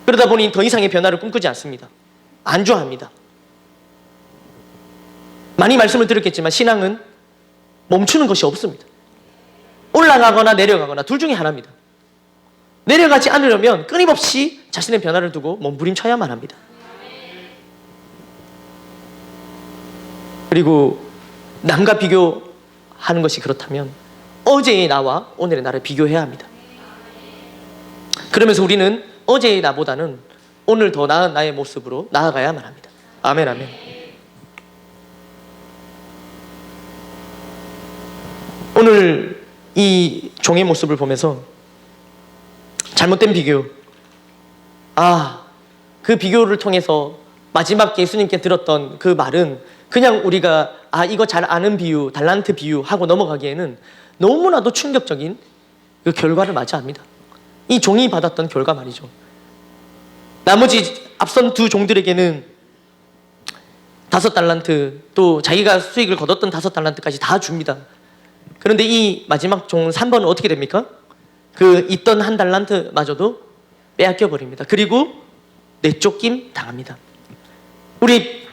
그러다 보니 더 이상의 변화를 꿈꾸지 않습니다. 안주합니다. 많이 말씀을 드렸겠지만 신앙은 멈추는 것이 없습니다. 올라가거나 내려가거나 둘 중에 하나입니다. 내려가지 않으려면 끊임없이 자신의 변화를 두고 몸부림쳐야만 합니다. 그리고 남과 비교하는 것이 그렇다면 어제의 나와 오늘의 나를 비교해야 합니다. 그러면서 우리는 어제의 나보다는 오늘 더 나은 나의 모습으로 나아가야만 합니다. 아멘, 아멘. 오늘 이 종의 모습을 보면서 잘못된 비교, 그 비교를 통해서 마지막 예수님께 들었던 그 말은 그냥 우리가 이거 잘 아는 비유, 달란트 비유 하고 넘어가기에는 너무나도 충격적인 그 결과를 맞이합니다. 이 종이 받았던 결과 말이죠. 나머지 앞선 두 종들에게는 5달란트, 또 자기가 수익을 거뒀던 5달란트까지 다 줍니다. 그런데 이 마지막 종 3번은 어떻게 됩니까? 그 있던 1달란트마저도 빼앗겨 버립니다. 그리고 내쫓김 당합니다. 우리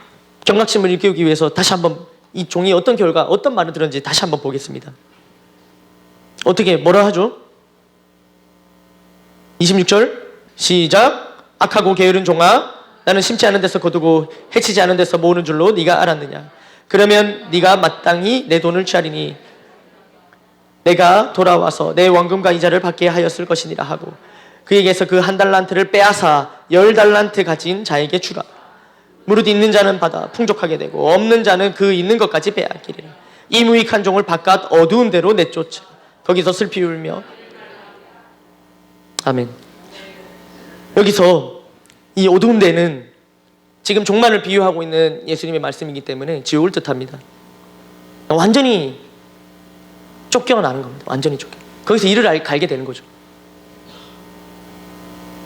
경각심을 일깨우기 위해서 다시 한번 이 종이 어떤 결과, 어떤 말을 들었는지 다시 한번 보겠습니다. 어떻게 뭐라 하죠? 26절 시작. 악하고 게으른 종아, 나는 심지 않은 데서 거두고 해치지 않은 데서 모으는 줄로 네가 알았느냐? 그러면 네가 마땅히 내 돈을 취하리니 내가 돌아와서 내 원금과 이자를 받게 하였을 것이니라 하고 그에게서 그 1달란트를 빼앗아 10달란트 가진 자에게 주라. 무릇 있는 자는 받아 풍족하게 되고 없는 자는 그 있는 것까지 빼앗기리라. 이 무익한 종을 바깥 어두운 데로 내쫓아 거기서 슬피 울며. 아멘. 여기서 이 어두운 데는 지금 종말을 비유하고 있는 예수님의 말씀이기 때문에 지옥을 뜻합니다. 완전히 쫓겨나는 겁니다. 완전히 쫓겨. 거기서 이를 갈게 되는 거죠.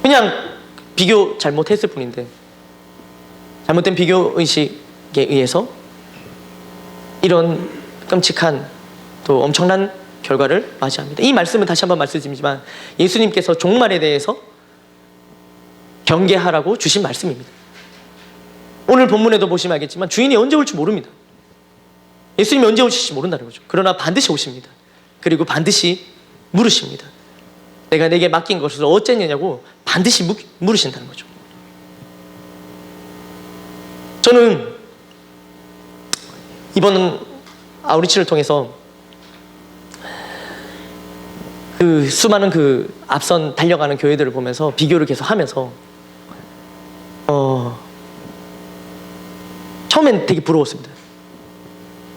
그냥 비교 잘못했을 뿐인데 잘못된 비교의식에 의해서 이런 끔찍한 또 엄청난 결과를 맞이합니다. 이 말씀은 다시 한번 말씀드리지만 예수님께서 종말에 대해서 경계하라고 주신 말씀입니다. 오늘 본문에도 보시면 알겠지만 주인이 언제 올지 모릅니다. 예수님이 언제 오실지 모른다는 거죠. 그러나 반드시 오십니다. 그리고 반드시 물으십니다. 내가 내게 맡긴 것을 어쨌느냐고 반드시 물으신다는 거죠. 저는 이번 아우리치를 통해서 그 수많은 그 앞선 달려가는 교회들을 보면서 비교를 계속 하면서 처음엔 되게 부러웠습니다.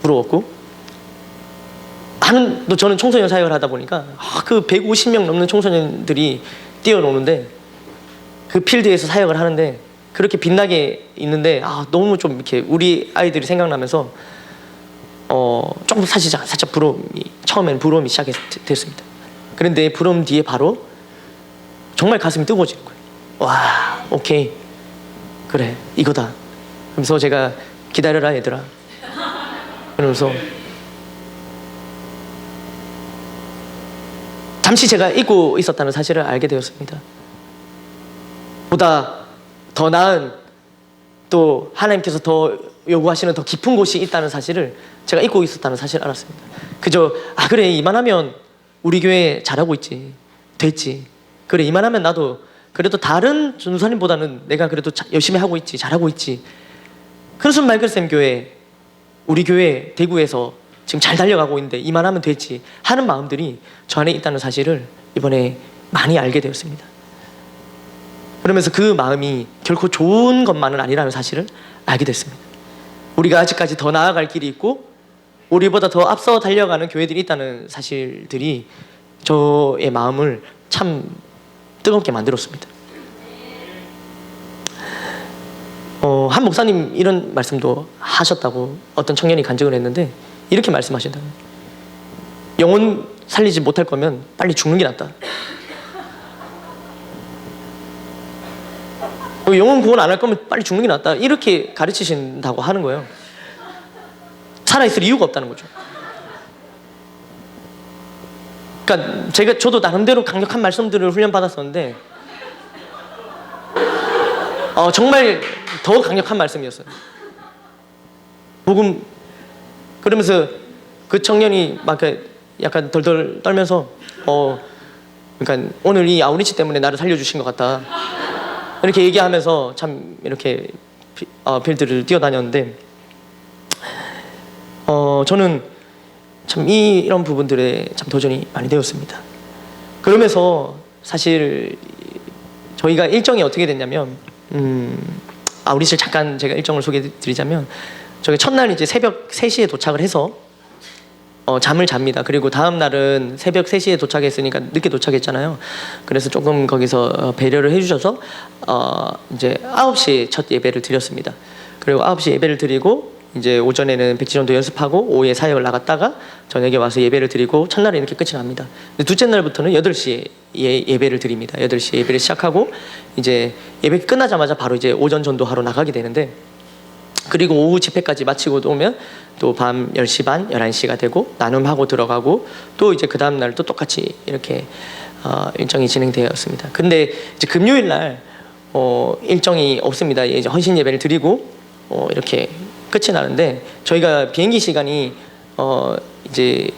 부러웠고 저는 청소년 사역을 하다 보니까 그 150명 넘는 청소년들이 뛰어노는데 그 필드에서 사역을 하는데 그렇게 빛나게 있는데 너무 좀 이렇게 우리 아이들이 생각나면서 조금 살짝 처음에는 부러움이 시작됐습니다. 그런데 부러움 뒤에 바로 정말 가슴이 뜨거워지는 거예요. 와, 오케이, 그래, 이거다. 그래서 제가 기다려라 얘들아 그러면서 잠시 제가 잊고 있었다는 사실을 알게 되었습니다. 보다 더 나은 또 하나님께서 더 요구하시는 더 깊은 곳이 있다는 사실을 제가 잊고 있었다는 사실을 알았습니다. 그저 그래 이만하면 우리 교회 잘하고 있지, 됐지, 그래 이만하면 나도 그래도 다른 전도사님보다는 내가 그래도 열심히 하고 있지, 잘하고 있지, 큰순 말글쌤 교회, 우리 교회 대구에서 지금 잘 달려가고 있는데 이만하면 되지 하는 마음들이 저 안에 있다는 사실을 이번에 많이 알게 되었습니다. 그러면서 그 마음이 결코 좋은 것만은 아니라는 사실을 알게 됐습니다. 우리가 아직까지 더 나아갈 길이 있고 우리보다 더 앞서 달려가는 교회들이 있다는 사실들이 저의 마음을 참 뜨겁게 만들었습니다. 한 목사님 이런 말씀도 하셨다고 어떤 청년이 간증을 했는데 이렇게 말씀하신다. 영혼 살리지 못할 거면 빨리 죽는 게 낫다. 영혼 구원 안 할 거면 빨리 죽는 게 낫다. 이렇게 가르치신다고 하는 거예요. 살아있을 이유가 없다는 거죠. 그러니까 저도 나름대로 강력한 말씀들을 훈련받았었는데 정말 더 강력한 말씀이었어요. 복음 그러면서 그 청년이 막 약간 덜덜 떨면서 그러니까 오늘 이 아우리치 때문에 나를 살려주신 것 같다 이렇게 얘기하면서 참 이렇게 필드를 뛰어다녔는데 저는 참 이런 부분들에 참 도전이 많이 되었습니다. 그러면서 사실 저희가 일정이 어떻게 됐냐면 아우리치를 잠깐 제가 일정을 소개해 드리자면 저희 첫날 이제 새벽 3시에 도착을 해서 잠을 잡니다. 그리고 다음 날은 새벽 3시에 도착했으니까 늦게 도착했잖아요. 그래서 조금 거기서 배려를 해주셔서 이제 9시에 첫 예배를 드렸습니다. 그리고 9시 예배를 드리고 이제 오전에는 백지전도 연습하고 오후에 사역을 나갔다가 저녁에 와서 예배를 드리고 첫날에 이렇게 끝이 납니다. 둘째 날부터는 8시에 예배를 드립니다. 8시에 예배를 시작하고 이제 예배 끝나자마자 바로 이제 오전 전도하러 나가게 되는데 그리고 오후 집회까지 마치고 오면 또 밤 10시 반, 11시가 되고 나눔하고 들어가고 또 이제 그 다음 날 또 똑같이 이렇게 일정이 진행되었습니다. 근데 이제 금요일 날 일정이 없습니다. 이제 헌신 예배를 드리고 이렇게 끝이 나는데 저희가 비행기 시간이 이제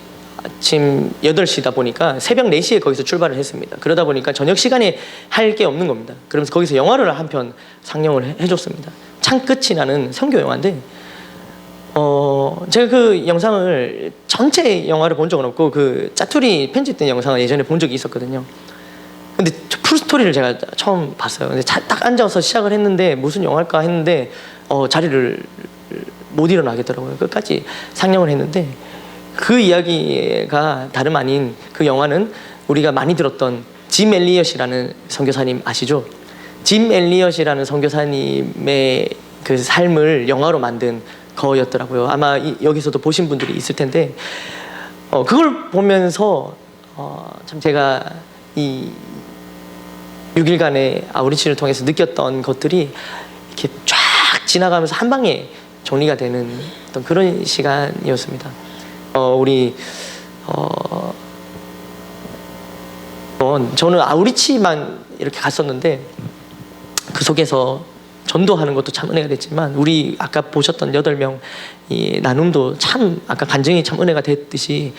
아침 8시다 보니까 새벽 4시에 거기서 출발을 했습니다. 그러다 보니까 저녁 시간에 할 게 없는 겁니다. 그러면서 거기서 영화를 한 편 상영을 해줬습니다. 창 끝이 나는 선교 영화인데 제가 그 영상을 전체 영화를 본 적은 없고 그 짜투리 편집된 영상을 예전에 본 적이 있었거든요. 근데 풀스토리를 제가 처음 봤어요. 근데 딱 앉아서 시작을 했는데 무슨 영화일까 했는데 자리를 못 일어나겠더라고요. 끝까지 상영을 했는데 그 이야기가 다름 아닌 그 영화는 우리가 많이 들었던 짐 엘리엇이라는 선교사님 아시죠? 짐 엘리엇이라는 선교사님의 그 삶을 영화로 만든 거였더라고요. 아마 여기서도 보신 분들이 있을 텐데 그걸 보면서 참 제가 이 6일간의 아우리치를 통해서 느꼈던 것들이 이렇게 쫙 지나가면서 한 방에 정리가 되는 어떤 그런 시간이었습니다. 저는 아우리치만 이렇게 갔었는데 그 속에서 전도하는 것도 참 은혜가 됐지만 우리 아까 보셨던 8명 이 나눔도 참 아까 간증이 참 은혜가 됐듯이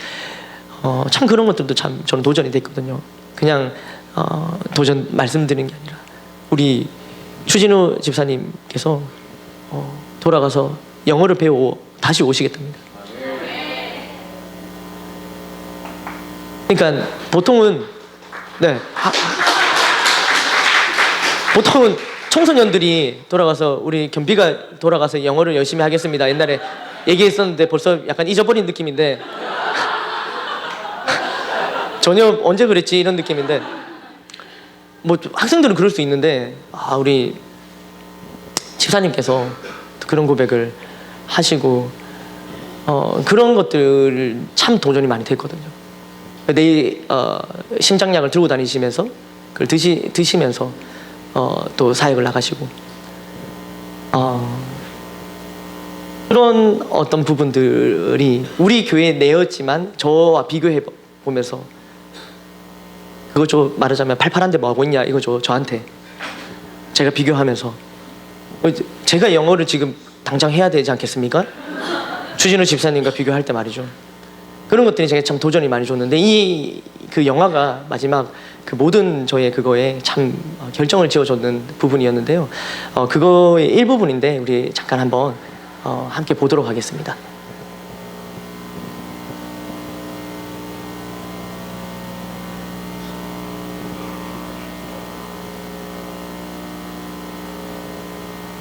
참 그런 것들도 참 저는 도전이 됐거든요. 그냥 도전 말씀드리는 게 아니라 우리 추진우 집사님께서 돌아가서 영어를 배우고 다시 오시겠답니다. 그러니까 보통은 보통은 청소년들이 돌아가서 우리 겸비가 돌아가서 영어를 열심히 하겠습니다. 옛날에 얘기했었는데 벌써 약간 잊어버린 느낌인데 전혀 언제 그랬지 이런 느낌인데 뭐 학생들은 그럴 수 있는데 우리 집사님께서 그런 고백을 하시고 그런 것들 참 도전이 많이 됐거든요. 내일 심장약을 들고 다니시면서 그걸 드시면서 또 사역을 나가시고 그런 어떤 부분들이 우리 교회 내였지만 저와 비교해 보면서 그거 말하자면 팔팔한데 뭐하고 있냐 이거죠. 저한테 제가 비교하면서 제가 영어를 지금 당장 해야 되지 않겠습니까? 추진우 집사님과 비교할 때 말이죠. 그런 것들이 제가 참 도전이 많이 줬는데 그 영화가 마지막 그 모든 저의 그거에 참 결정을 지어줬는 부분이었는데요. 그거의 일부분인데 우리 잠깐 한번 함께 보도록 하겠습니다.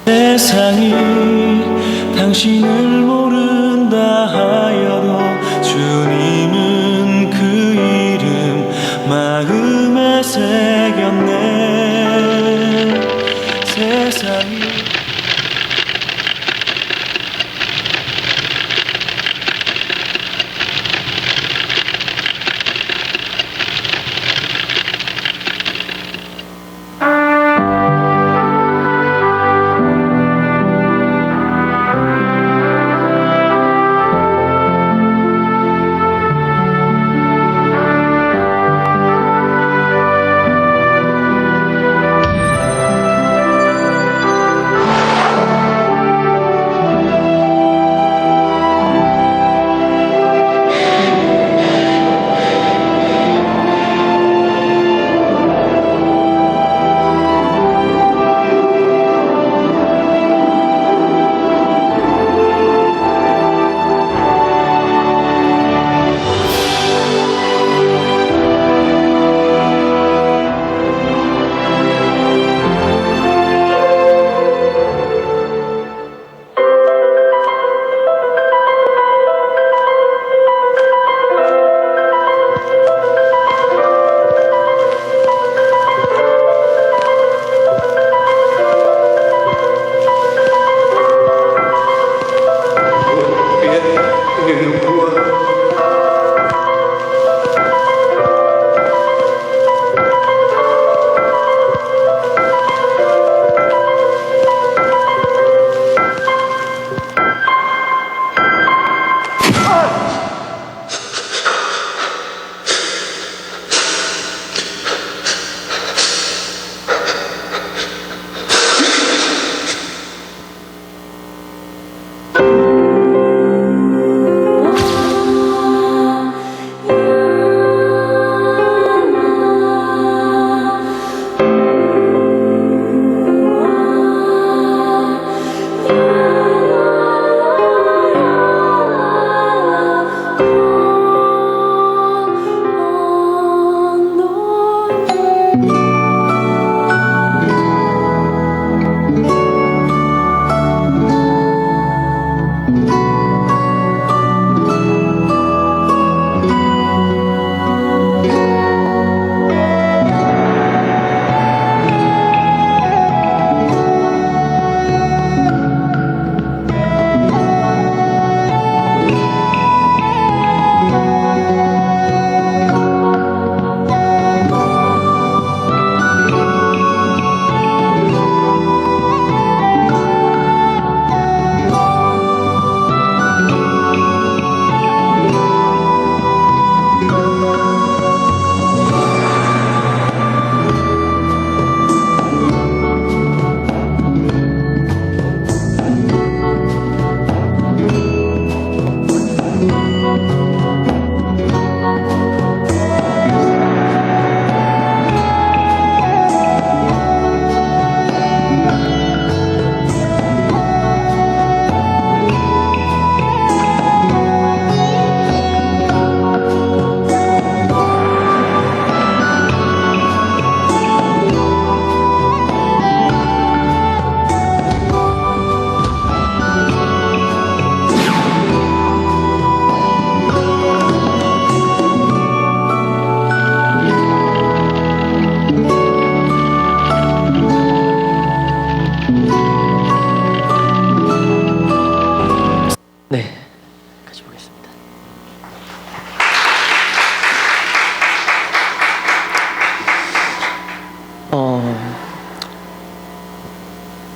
세상이 당신을 모른다 하여도 주님은 그 이름 마음에 새겼네. 세상이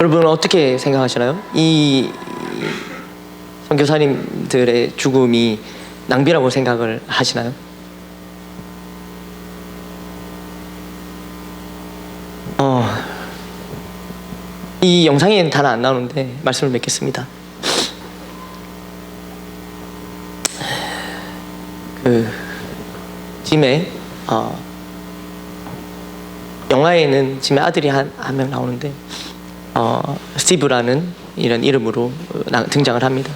여러분은 어떻게 생각하시나요? 이 선교사님들의 죽음이 낭비라고 생각을 하시나요? 이 영상에는 다 안 나오는데 말씀을 맺겠습니다. 짐의 영화에는 짐의 아들이 한 명 나오는데 스티브라는 이런 이름으로 등장을 합니다.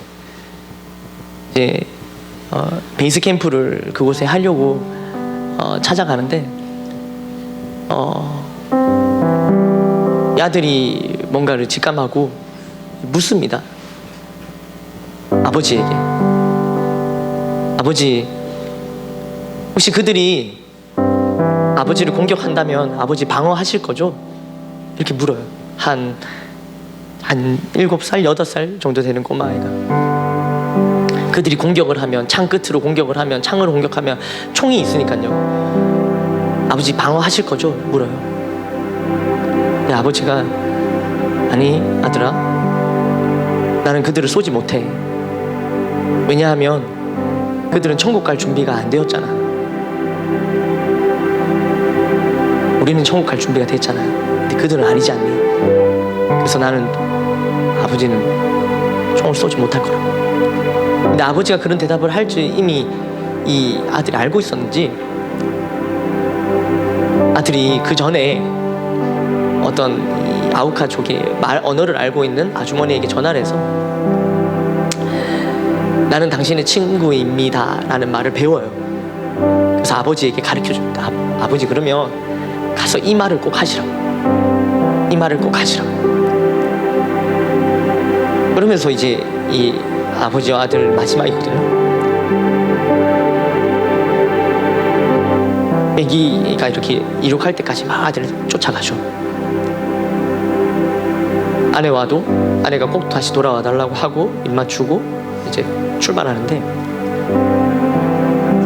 이제 베이스 캠프를 그곳에 하려고 찾아가는데 이 아들이 뭔가를 직감하고 묻습니다. 아버지에게. 아버지, 혹시 그들이 아버지를 공격한다면 아버지 방어하실 거죠? 이렇게 물어요. 한 7살, 8살 정도 되는 꼬마아이가. 그들이 공격을 하면, 창 끝으로 공격을 하면, 창으로 공격하면 총이 있으니까요. 아버지 방어하실 거죠? 물어요. 근데 아버지가 아니 아들아, 나는 그들을 쏘지 못해. 왜냐하면 그들은 천국 갈 준비가 안 되었잖아. 우리는 천국 갈 준비가 됐잖아요. 근데 그들은 아니지 않니? 그래서 나는 아버지는 총을 쏘지 못할 거라고. 근데 아버지가 그런 대답을 할 줄 이미 이 아들이 알고 있었는지 아들이 그 전에 어떤 이 아우카족의 언어를 알고 있는 아주머니에게 전화를 해서 나는 당신의 친구입니다 라는 말을 배워요. 그래서 아버지에게 가르쳐줍니다. 아버지 그러면 가서 이 말을 꼭 하시라고. 이 말을 꼭 하시라고. 그러면서 이제 이 아버지와 아들 마지막이거든요. 애기가 이렇게 이륙할 때까지 막 아들을 쫓아가죠. 아내와도 아내가 꼭 다시 돌아와 달라고 하고 입 맞추고 이제 출발하는데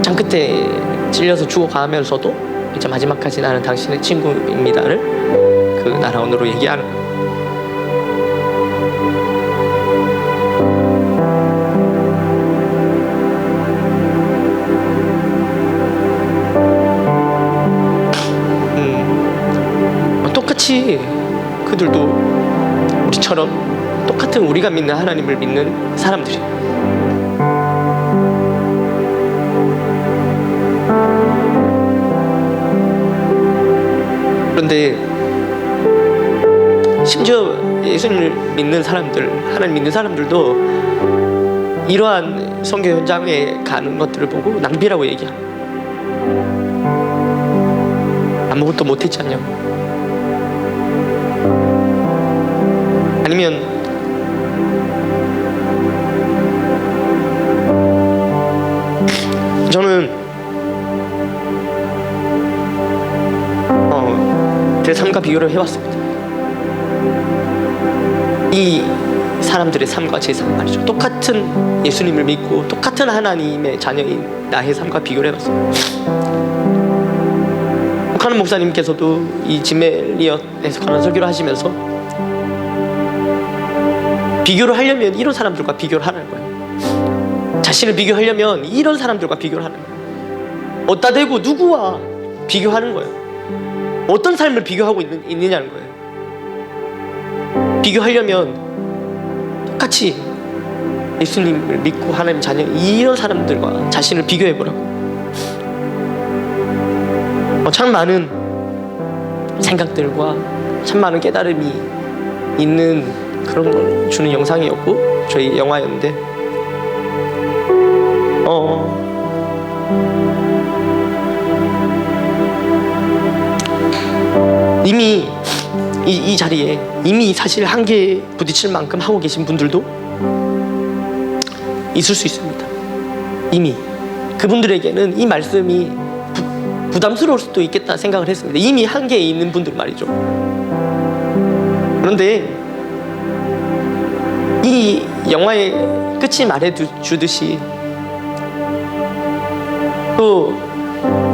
창 끝에 찔려서 죽어가면서도 이제 마지막까지 나는 당신의 친구입니다를 그 나라 언어로 얘기하는 거예요. 똑같이 그들도 우리처럼 똑같은 우리가 믿는 하나님을 믿는 사람들이 그런데 심지어 예수님을 믿는 사람들, 하나님 믿는 사람들도 이러한 선교 현장에 가는 것들을 보고 낭비라고 얘기합니다. 아무것도 못했지 않냐고. 아니면 저는 제 삶과 비교를 해봤습니다. 이 사람들의 삶과 제 삶 말이죠. 똑같은 예수님을 믿고 똑같은 하나님의 자녀인 나의 삶과 비교를 해봤습니다. 북한 목사님께서도 이 지멜리엇에서 관한 설교를 하시면서 비교를 하려면 이런 사람들과 비교를 하는 거예요. 자신을 비교하려면 이런 사람들과 비교를 하는 거예요. 어디다 대고 누구와 비교하는 거예요. 어떤 삶을 비교하고 있느냐는 거예요. 비교하려면 똑같이 예수님을 믿고 하나님 자녀 이런 사람들과 자신을 비교해보라고. 참 많은 생각들과 참 많은 깨달음이 있는 그런 걸 주는 영상이었고 저희 영화였는데 이미 이 자리에 이미 사실 한계에 부딪힐 만큼 하고 계신 분들도 있을 수 있습니다. 이미 그분들에게는 이 말씀이 부담스러울 수도 있겠다 생각을 했습니다. 이미 한계에 있는 분들 말이죠. 그런데 이 영화의 끝이 말해주듯이 또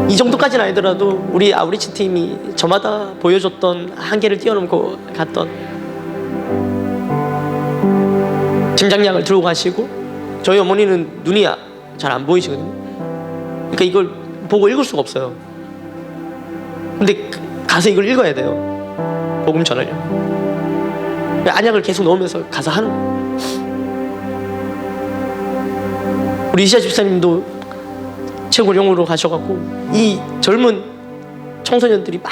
이 정도까지는 아니더라도 우리 아우리치 팀이 저마다 보여줬던 한계를 뛰어넘고 갔던 심장약을 들고 가시고, 저희 어머니는 눈이 잘 안 보이시거든요. 그러니까 이걸 보고 읽을 수가 없어요. 근데 가서 이걸 읽어야 돼요. 복음 전하려면. 안약을 계속 넣으면서 가서 하는 거예요. 우리 이시아 집사님도 최고령으로 가셔갖고 이 젊은 청소년들이 막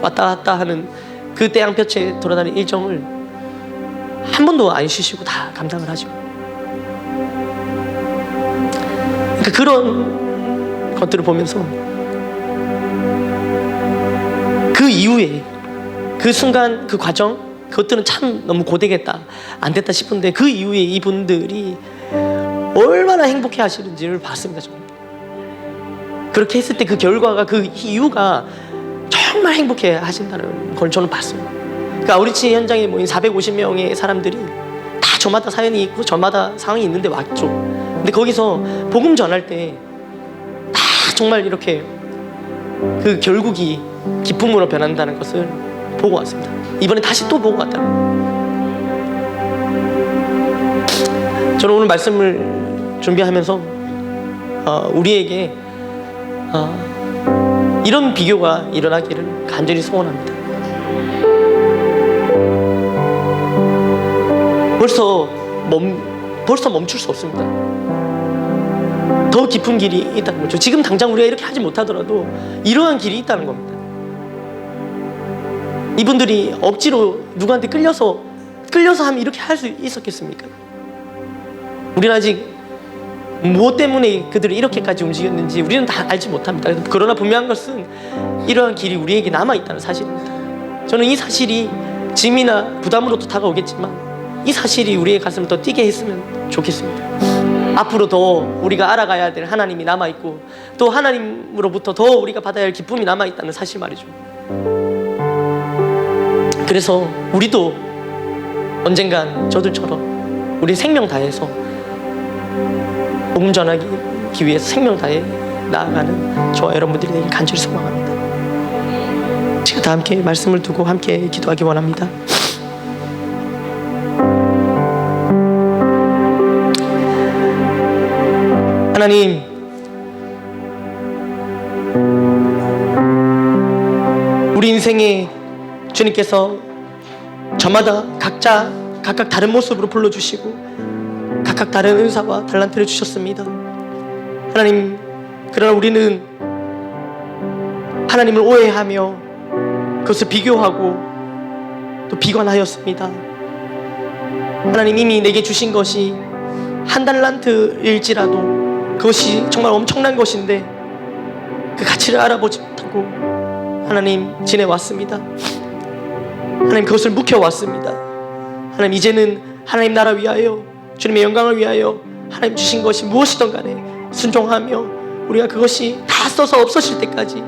왔다 갔다 하는 그 태양볕에 돌아다니는 일정을 한 번도 안 쉬시고 다 감당을 하죠. 그러니까 그런 것들을 보면서 그 이후에 그 순간 그 과정, 그것들은 참 너무 고되겠다, 안 됐다 싶은데 그 이후에 이분들이 얼마나 행복해 하시는지를 봤습니다. 저는 그렇게 했을 때 그 결과가, 그 이유가 정말 행복해 하신다는 걸 저는 봤어요. 그러니까 아우리치 현장에 모인 450명의 사람들이 다 저마다 사연이 있고 저마다 상황이 있는데 왔죠. 근데 거기서 복음 전할 때 다 정말 이렇게 그 결국이 기쁨으로 변한다는 것을 보고 왔습니다. 이번에 다시 또 보고 왔다는 거예요. 저는 오늘 말씀을 준비하면서 우리에게 이런 비교가 일어나기를 간절히 소원합니다. 벌써 멈출 수 없습니다. 더 깊은 길이 있다는 거죠. 지금 당장 우리가 이렇게 하지 못하더라도 이러한 길이 있다는 겁니다. 이분들이 억지로 누구한테 끌려서 하면 이렇게 할 수 있었겠습니까? 우리는 아직 무엇 때문에 그들이 이렇게까지 움직였는지 우리는 다 알지 못합니다. 그러나 분명한 것은 이러한 길이 우리에게 남아있다는 사실입니다. 저는 이 사실이 짐이나 부담으로도 다가오겠지만 이 사실이 우리의 가슴을 더 뛰게 했으면 좋겠습니다. 앞으로 더 우리가 알아가야 될 하나님이 남아있고 또 하나님으로부터 더 우리가 받아야 할 기쁨이 남아있다는 사실 말이죠. 그래서 우리도 언젠간 저들처럼 우리 생명 다해서 복음 전하기 위해서 생명 다해 나아가는 저와 여러분들이 되길 간절히 소망합니다. 제가 다 함께 말씀을 두고 함께 기도하기 원합니다. 하나님, 우리 인생에 주님께서 저마다 각각 다른 모습으로 불러주시고 각각 다른 은사와 달란트를 주셨습니다. 하나님, 그러나 우리는 하나님을 오해하며 그것을 비교하고 또 비관하였습니다. 하나님, 이미 내게 주신 것이 한 달란트일지라도 그것이 정말 엄청난 것인데 그 가치를 알아보지 못하고 하나님 지내왔습니다. 하나님, 그것을 묵혀왔습니다. 하나님, 이제는 하나님 나라 위하여 주님의 영광을 위하여 하나님 주신 것이 무엇이든 간에 순종하며 우리가 그것이 다 써서 없어질 때까지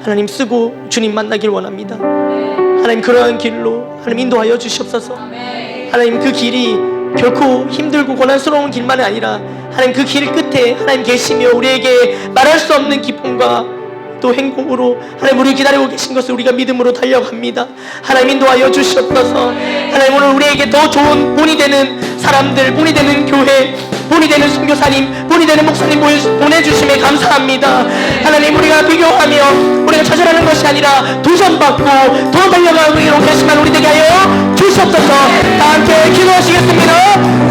하나님 쓰고 주님 만나길 원합니다. 하나님, 그러한 길로 하나님 인도하여 주시옵소서. 하나님, 그 길이 결코 힘들고 고난스러운 길만이 아니라 하나님 그 길 끝에 하나님 계시며 우리에게 말할 수 없는 기쁨과 또 행복으로 하나님 우리를 기다리고 계신 것을 우리가 믿음으로 달려갑니다. 하나님, 인도하여 주시옵소서. 하나님, 오늘 우리에게 더 좋은 본이 되는 사람들, 본이 되는 교회, 본이 되는 선교사님, 본이 되는 목사님 보내주심에 감사합니다. 하나님, 우리가 비교하며 우리가 좌절하는 것이 아니라 도전받고 더 달려가기로 결심한 우리 되게 하여 주시옵소서. 다 함께 기도하시겠습니다.